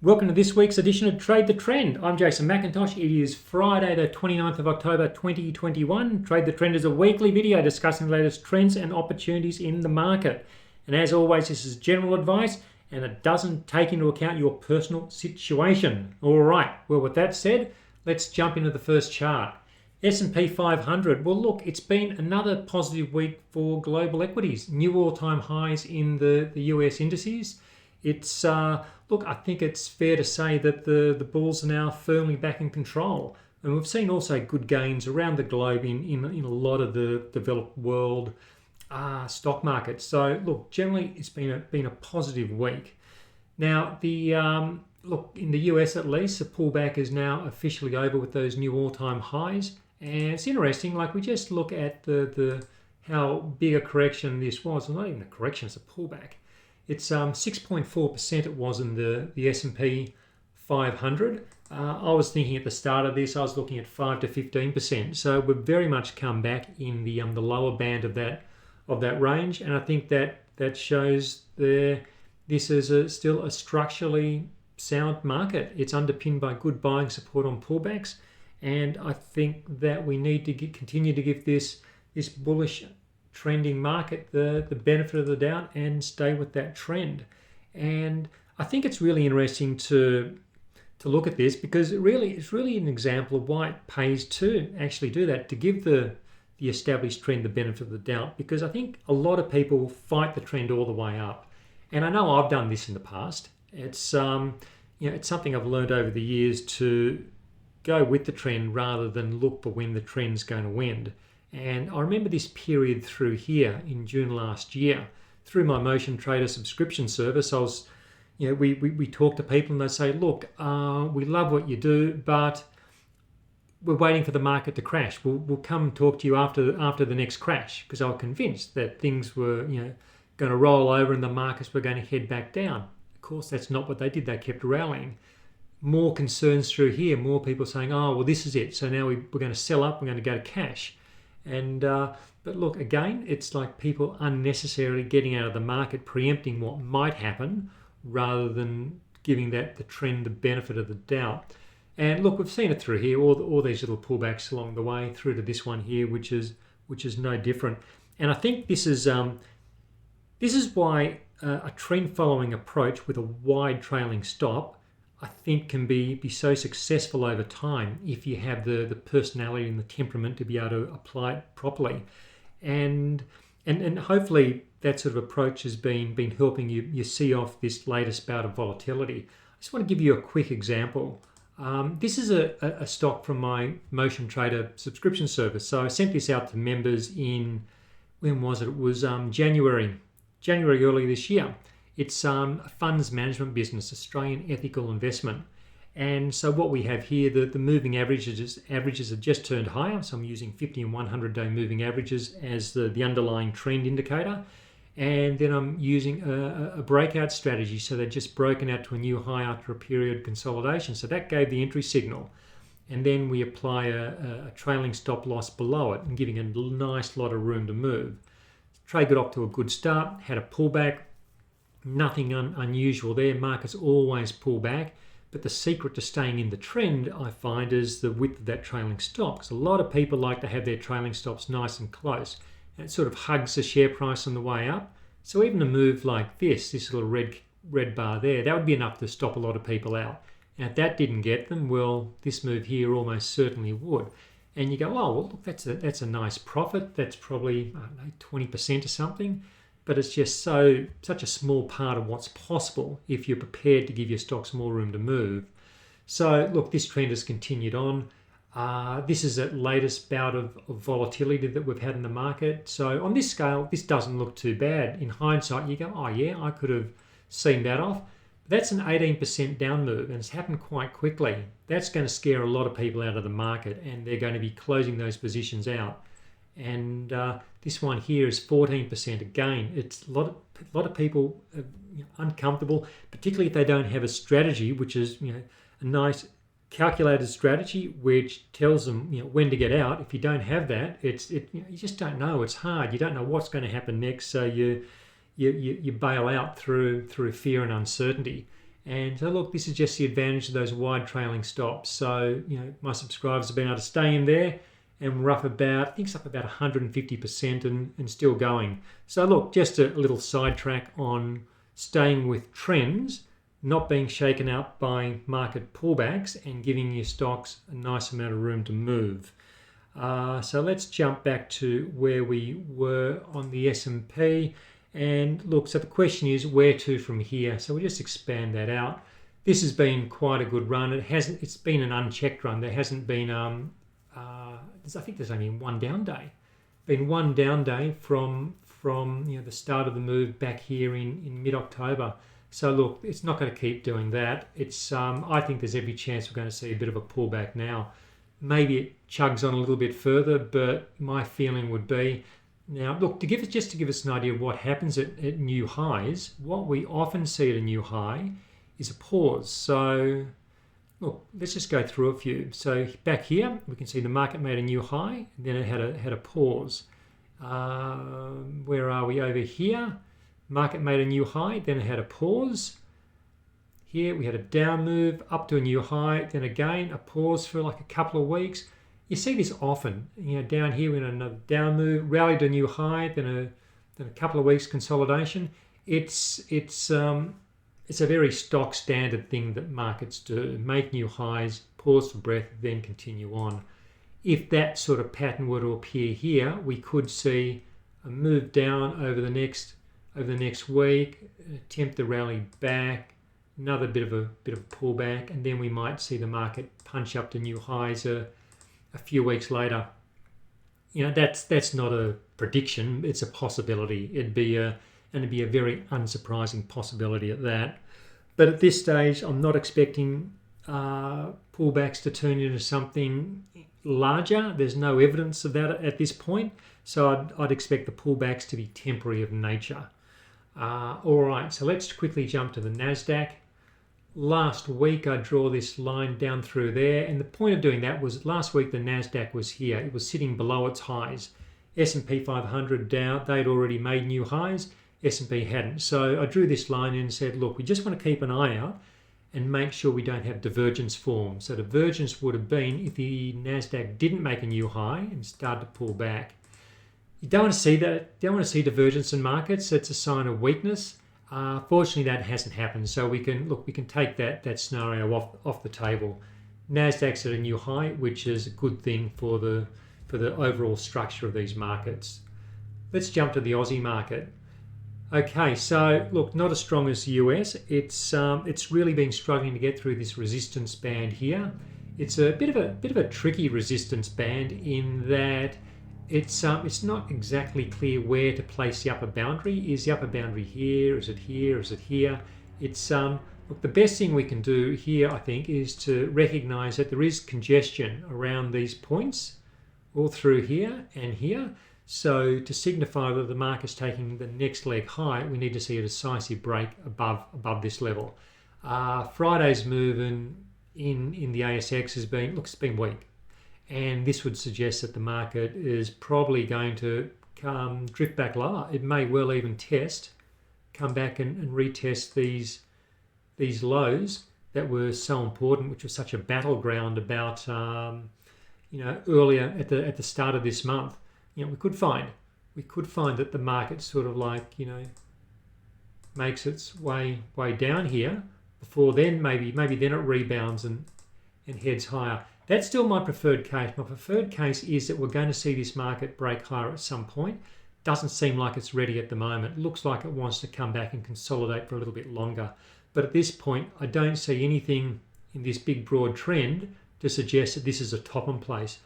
Welcome to this week's edition of Trade the Trend. I'm Jason McIntosh. It is Friday the 29th of October 2021. Trade the Trend is a weekly video discussing the latest trends and opportunities in the market. And as always, this is general advice and it doesn't take into account your personal situation. All right, well with that said, let's jump into the first chart. S&P 500, well look, it's been another positive week for global equities. New all-time highs in the US indices. It's look, I think it's fair to say that the bulls are now firmly back in control, and we've seen also good gains around the globe in a lot of the developed world stock markets. So look, generally it's been a positive week. Now the look, in the US at least, the pullback is now officially over with those new all-time highs, and it's interesting. Like we just look at the how big a correction this was. Well, not even a correction, it's a pullback. It's 6.4% it was in the S&P 500. I was thinking at the start of this, I was looking at 5 to 15%. So we've very much come back in the lower band of that range, and I think that shows this is still a structurally sound market. It's underpinned by good buying support on pullbacks, and I think that we need to continue to give this bullish trending market the benefit of the doubt and stay with that trend. And I think it's really interesting to look at this, because it's really an example of why it pays to actually do that, to give the established trend the benefit of the doubt, because I think a lot of people fight the trend all the way up. And I know I've done this in the past. It's it's something I've learned over the years, to go with the trend rather than look for when the trend's going to end. And I remember this period through here in June last year, through my Motion Trader subscription service. I was, we talk to people and they say, look, we love what you do, but we're waiting for the market to crash. We'll come talk to you after the next crash, because I was convinced that things were, going to roll over and the markets were going to head back down. Of course, that's not what they did. They kept rallying. More concerns through here, more people saying, oh, well, this is it. So now we're going to sell up, we're going to go to cash. And but look, again, it's like people unnecessarily getting out of the market, preempting what might happen, rather than giving the trend the benefit of the doubt. And look, we've seen it through here, all these little pullbacks along the way through to this one here, which is no different. And I think this is why a trend following approach with a wide trailing stop, I think, can be so successful over time if you have the personality and the temperament to be able to apply it properly. And hopefully that sort of approach has been helping you see off this latest bout of volatility. I just want to give you a quick example. This is a stock from my Motion Trader subscription service. So I sent this out to members in, when was it? It was January early this year. It's a funds management business, Australian Ethical Investment. And so what we have here, the moving averages have just turned higher. So I'm using 50 and 100-day moving averages as the underlying trend indicator. And then I'm using a breakout strategy. So they're just broken out to a new high after a period of consolidation. So that gave the entry signal. And then we apply a trailing stop loss below it, and giving a nice lot of room to move. Trade got off to a good start, had a pullback. Nothing unusual there. Markets always pull back, but the secret to staying in the trend, I find, is the width of that trailing stop. Because a lot of people like to have their trailing stops nice and close, and it sort of hugs the share price on the way up. So even a move like this little red bar there, that would be enough to stop a lot of people out. And if that didn't get them, well, this move here almost certainly would. And you go, oh, well, look, that's a nice profit. That's probably, I don't know, 20% or something. But it's just such a small part of what's possible if you're prepared to give your stocks more room to move. So look, this trend has continued on. This is the latest bout of volatility that we've had in the market. So on this scale, this doesn't look too bad. In hindsight, you go, oh yeah, I could have seen that off. That's an 18% down move, and it's happened quite quickly. That's going to scare a lot of people out of the market, and they're going to be closing those positions out. And this one here is 14% again. It's a lot of people are uncomfortable, particularly if they don't have a strategy, which is a nice calculated strategy which tells them when to get out. If you don't have that, you just don't know. It's hard. You don't know what's going to happen next, so you bail out through fear and uncertainty. And so look, this is just the advantage of those wide trailing stops. So, my subscribers have been able to stay in there, and we're up about, I think it's up about 150% and still going. So look, just a little sidetrack on staying with trends, not being shaken up by market pullbacks, and giving your stocks a nice amount of room to move. So let's jump back to where we were on the S&P. And look, so the question is where to from here. So we'll just expand that out. This has been quite a good run. It's been an unchecked run. There hasn't been, I think there's only one down day. Been one down day from the start of the move back here in mid-October. So look, it's not going to keep doing that. It's I think there's every chance we're going to see a bit of a pullback now. Maybe it chugs on a little bit further, but my feeling would be, now look, to give us an idea of what happens at new highs, what we often see at a new high is a pause. So look, let's just go through a few. So back here, we can see the market made a new high, and then it had a pause. Where are we over here? Market made a new high, then it had a pause. Here we had a down move up to a new high, then again a pause for like a couple of weeks. You see this often. Down here we had another down move, rallied to a new high, then a couple of weeks consolidation. It's a very stock standard thing that markets do. Make new highs, pause for breath, then continue on. If that sort of pattern were to appear here, we could see a move down over the next week, attempt to rally back, another bit of a pullback, and then we might see the market punch up to new highs a few weeks later. That's not a prediction, it's a possibility. It'd be a very unsurprising possibility at that. But at this stage, I'm not expecting pullbacks to turn into something larger. There's no evidence of that at this point, so I'd expect the pullbacks to be temporary of nature. All right, so let's quickly jump to the NASDAQ. Last week I draw this line down through there, and the point of doing that was last week the NASDAQ was here. It was sitting below its highs. SP500 down, they'd already made new highs, S&P hadn't. So I drew this line in and said, look, we just want to keep an eye out and make sure we don't have divergence form. So divergence would have been if the NASDAQ didn't make a new high and started to pull back. You don't want to see that. You don't want to see divergence in markets. It's a sign of weakness. Fortunately, that hasn't happened. So we can take that scenario off the table. NASDAQ's at a new high, which is a good thing for the overall structure of these markets. Let's jump to the Aussie market. Okay, so look, not as strong as the US. It's really been struggling to get through this resistance band here. It's a bit of a tricky resistance band in that it's not exactly clear where to place the upper boundary. Is the upper boundary here? Is it here? Is it here? It's look, the best thing we can do here, I think, is to recognize that there is congestion around these points, all through here and here. So to signify that the market's taking the next leg high, we need to see a decisive break above this level. Friday's move in the ASX has been weak, and this would suggest that the market is probably going to drift back lower. It may well even come back and retest these lows that were so important, which was such a battleground about earlier at the start of this month. We could find that the market sort of makes its way down here before then maybe then it rebounds and heads higher. That's still my preferred case. My preferred case is that we're going to see this market break higher at some point. Doesn't seem like it's ready at the moment. Looks like it wants to come back and consolidate for a little bit longer. But at this point, I don't see anything in this big broad trend to suggest that this is a top in place.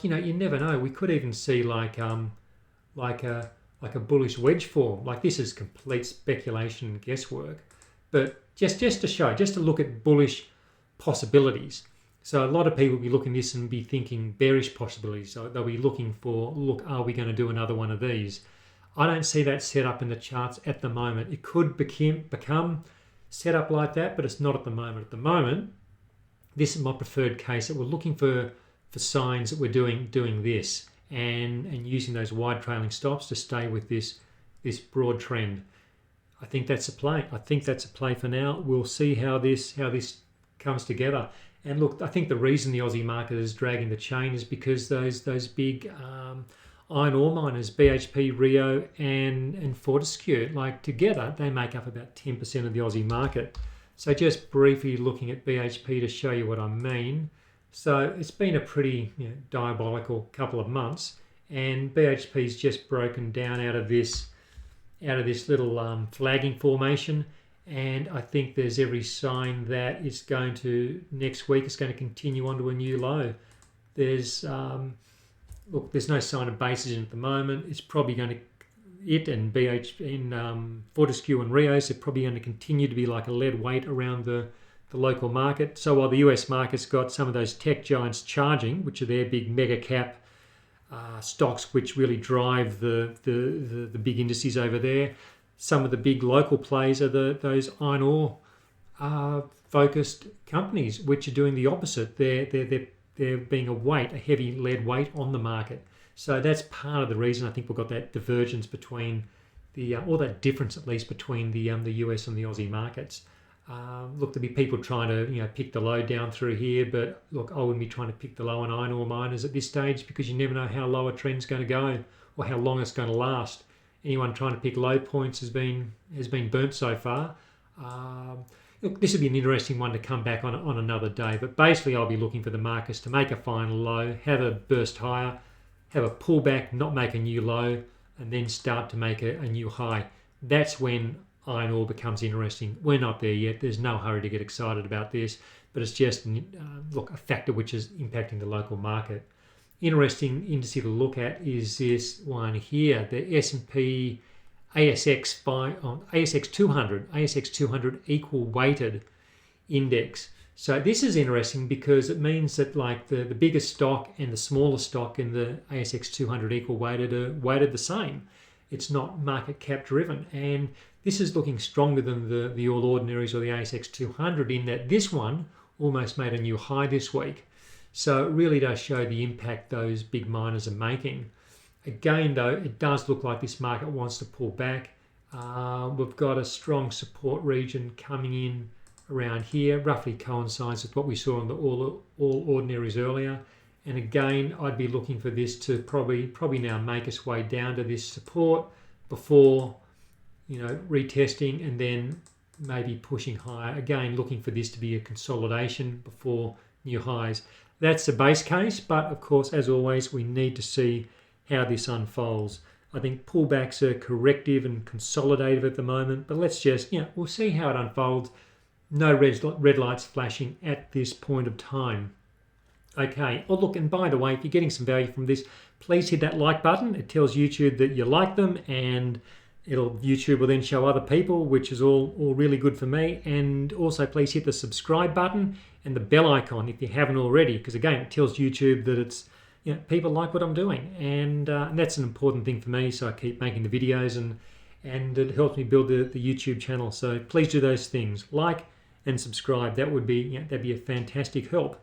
You never know. We could even see like a bullish wedge form. This is complete speculation and guesswork. But just to look at bullish possibilities. So a lot of people will be looking at this and be thinking bearish possibilities. So they'll be looking for, look, are we going to do another one of these? I don't see that set up in the charts at the moment. It could become set up like that, but it's not at the moment. At the moment, this is my preferred case that we're looking for signs that we're doing this and using those wide trailing stops to stay with this broad trend. I think that's a play. I think that's a play for now. We'll see how this comes together. And look, I think the reason the Aussie market is dragging the chain is because those big iron ore miners, BHP, Rio, and Fortescue, like together, they make up about 10% of the Aussie market. So just briefly looking at BHP to show you what I mean. So it's been a pretty diabolical couple of months, and BHP's just broken down out of this little flagging formation. And I think there's every sign that it's going to, next week, it's going to continue on to a new low. There's no sign of basis at the moment. It's probably going to, Fortescue and Rios are probably going to continue to be like a lead weight around the local market. So while the US market's got some of those tech giants charging, which are their big mega cap stocks, which really drive the big indices over there, some of the big local plays are those iron ore focused companies, which are doing the opposite. They're being a heavy lead weight on the market. So that's part of the reason I think we've got that divergence between or that difference at least between the US and the Aussie markets. Look, there'll be people trying to pick the low down through here, but look, I wouldn't be trying to pick the low on iron ore miners at this stage, because you never know how low a trend's going to go or how long it's going to last. Anyone trying to pick low points has been burnt so far. Look, this would be an interesting one to come back on another day, but basically I'll be looking for the markets to make a final low, have a burst higher, have a pullback, not make a new low, and then start to make a new high. That's when iron ore becomes interesting. We're not there yet. There's no hurry to get excited about this, but it's just a factor which is impacting the local market. Interesting indice to look at is this one here, the S&P ASX 200 equal weighted index. So this is interesting because it means that like the biggest stock and the smaller stock in the ASX 200 equal weighted are weighted the same. It's not market cap driven, and this is looking stronger than the All Ordinaries or the ASX 200 in that this one almost made a new high this week. So it really does show the impact those big miners are making. Again, though, it does look like this market wants to pull back. We've got a strong support region coming in around here, roughly coincides with what we saw on the All Ordinaries earlier. And again, I'd be looking for this to probably now make its way down to this support before retesting and then maybe pushing higher. Again, looking for this to be a consolidation before new highs. That's the base case, but of course, as always, we need to see how this unfolds. I think pullbacks are corrective and consolidative at the moment, but let's just, we'll see how it unfolds. No red lights flashing at this point of time. Okay, oh look, and by the way, if you're getting some value from this, please hit that like button. It tells YouTube that you like them, and YouTube will then show other people, which is all really good for me. And also please hit the subscribe button and the bell icon if you haven't already, because again, it tells YouTube that it's people like what I'm doing, and that's an important thing for me, so I keep making the videos, and it helps me build the YouTube channel. So please do those things, like and subscribe. That'd be a fantastic help.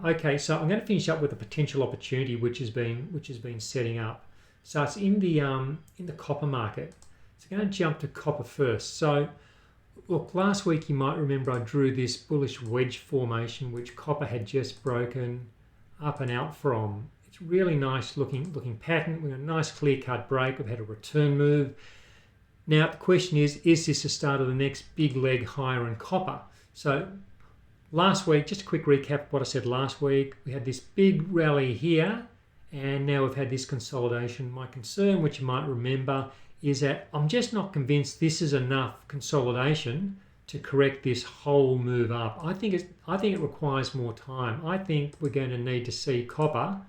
Okay, so I'm going to finish up with a potential opportunity which has been setting up. So it's in the copper market. So I'm going to jump to copper first. So look, last week you might remember I drew this bullish wedge formation which copper had just broken up and out from. It's really nice looking pattern. We've got a nice clear cut break. We've had a return move. Now the question is this the start of the next big leg higher in copper? So last week, just a quick recap of what I said last week, we had this big rally here, and now we've had this consolidation. My concern, which you might remember, is that I'm just not convinced this is enough consolidation to correct this whole move up. I think it requires more time. I think we're going to need to see copper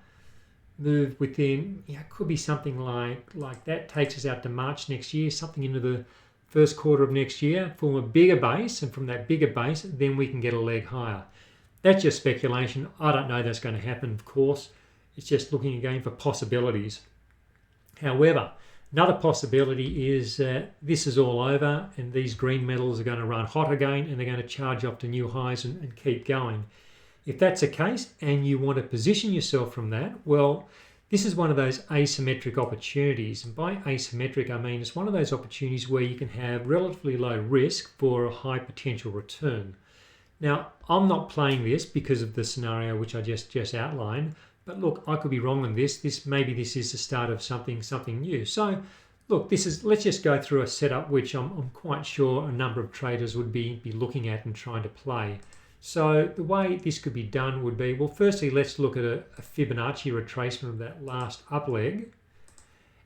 move within, it could be something like that takes us out to March next year, something into the first quarter of next year, form a bigger base, and from that bigger base, then we can get a leg higher. That's just speculation. I don't know that's going to happen, of course. It's just looking again for possibilities. However, another possibility is that this is all over and these green metals are going to run hot again and they're going to charge up to new highs and keep going. If that's the case and you want to position yourself from that, well, This is one of those asymmetric opportunities, and by asymmetric I mean it's one of those opportunities where you can have relatively low risk for a high potential return. Now, I'm not playing this because of the scenario which I just outlined, but look, I could be wrong on this. Maybe this is the start of something new. So look, let's just go through a setup which I'm quite sure a number of traders would be looking at and trying to play. So the way this could be done would be, well, firstly, let's look at a Fibonacci retracement of that last up leg.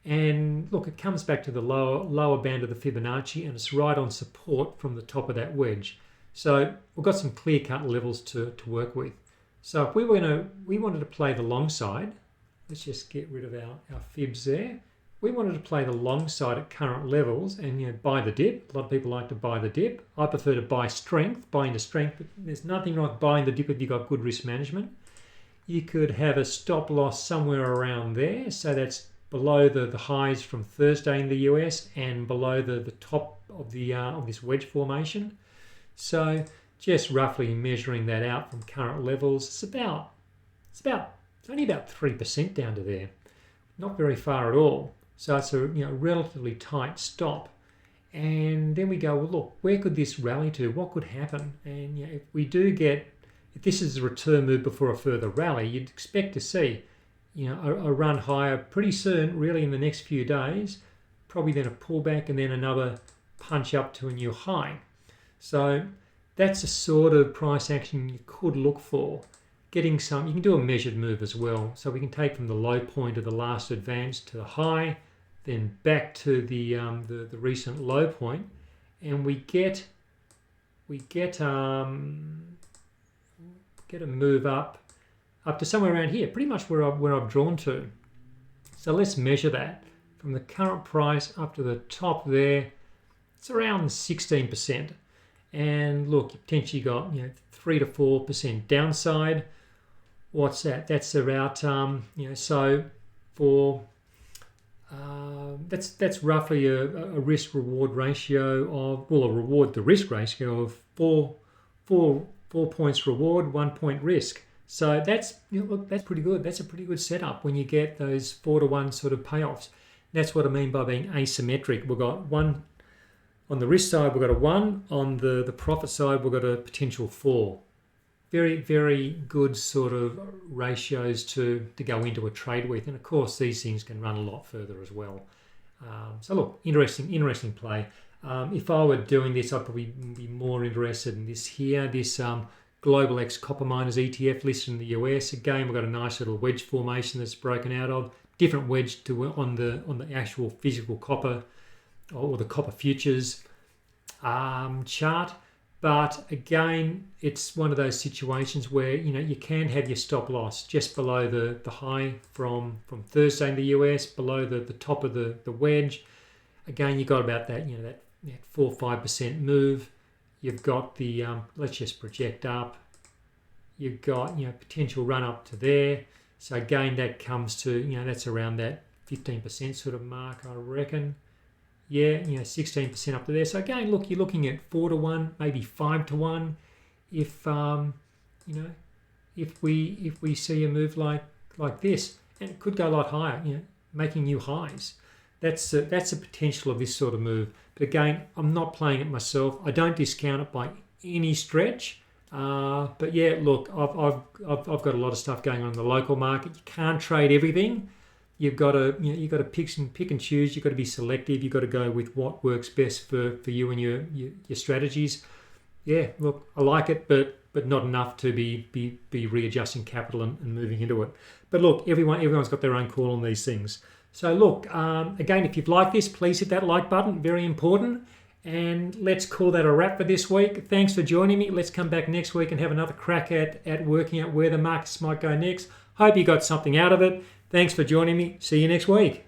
And look, it comes back to the lower band of the Fibonacci, and it's right on support from the top of that wedge. So we've got some clear-cut levels to work with. So if we wanted to play the long side, let's just get rid of our fibs there. We wanted to play the long side at current levels and buy the dip. A lot of people like to buy the dip. I prefer to buy into strength, but there's nothing like buying the dip if you've got good risk management. You could have a stop loss somewhere around there. So that's below the highs from Thursday in the US and below the top of this wedge formation. So just roughly measuring that out from current levels, it's only about 3% down to there. Not very far at all. So it's a relatively tight stop. And then we go, well, look, where could this rally to? What could happen? And if this is a return move before a further rally, you'd expect to see a run higher pretty soon, really in the next few days, probably then a pullback and then another punch up to a new high. So that's a sort of price action you could look for. You can do a measured move as well. So we can take from the low point of the last advance to the high, then back to the recent low point, and we get a move up to somewhere around here, pretty much where I've drawn to. So let's measure that from the current price up to the top there. It's around 16%, and look, you potentially got 3 to 4% downside. What's that? That's about so for that's roughly a risk reward ratio of a reward to risk ratio of 4 points reward, 1 point risk. So that's that's pretty good. That's a pretty good setup when you get those 4 to 1 sort of payoffs. That's what I mean by being asymmetric. We've got 1 on the risk side, we've got a 1 on the profit side, we've got a potential 4. Very, very good sort of ratios to go into a trade with. And of course, these things can run a lot further as well. So look, interesting play. If I were doing this, I'd probably be more interested in this here, this Global X Copper Miners ETF listed in the US. Again, we've got a nice little wedge formation that's broken out of. Different wedge to on the actual physical copper or the copper futures chart. But again, it's one of those situations where you can have your stop loss just below the high from Thursday in the US, below the top of the wedge. Again, you got about that that 4 or 5% move. You've got the let's just project up. You've got potential run up to there. So again, that comes to that's around that 15% sort of mark, I reckon. Yeah, 16% up to there. So again, look, you're looking at 4 to 1, maybe 5 to 1. If if we see a move like this, and it could go a lot higher, making new highs. That's the potential of this sort of move. But again, I'm not playing it myself. I don't discount it by any stretch. But yeah, look, I've got a lot of stuff going on in the local market. You can't trade everything. You've got to pick and choose. You've got to be selective. You've got to go with what works best for you and your strategies. Yeah, look, I like it, but not enough to be readjusting capital and moving into it. But look, everyone's got their own call on these things. So look, again, if you've liked this, please hit that like button. Very important. And let's call that a wrap for this week. Thanks for joining me. Let's come back next week and have another crack at working out where the markets might go next. Hope you got something out of it. Thanks for joining me. See you next week.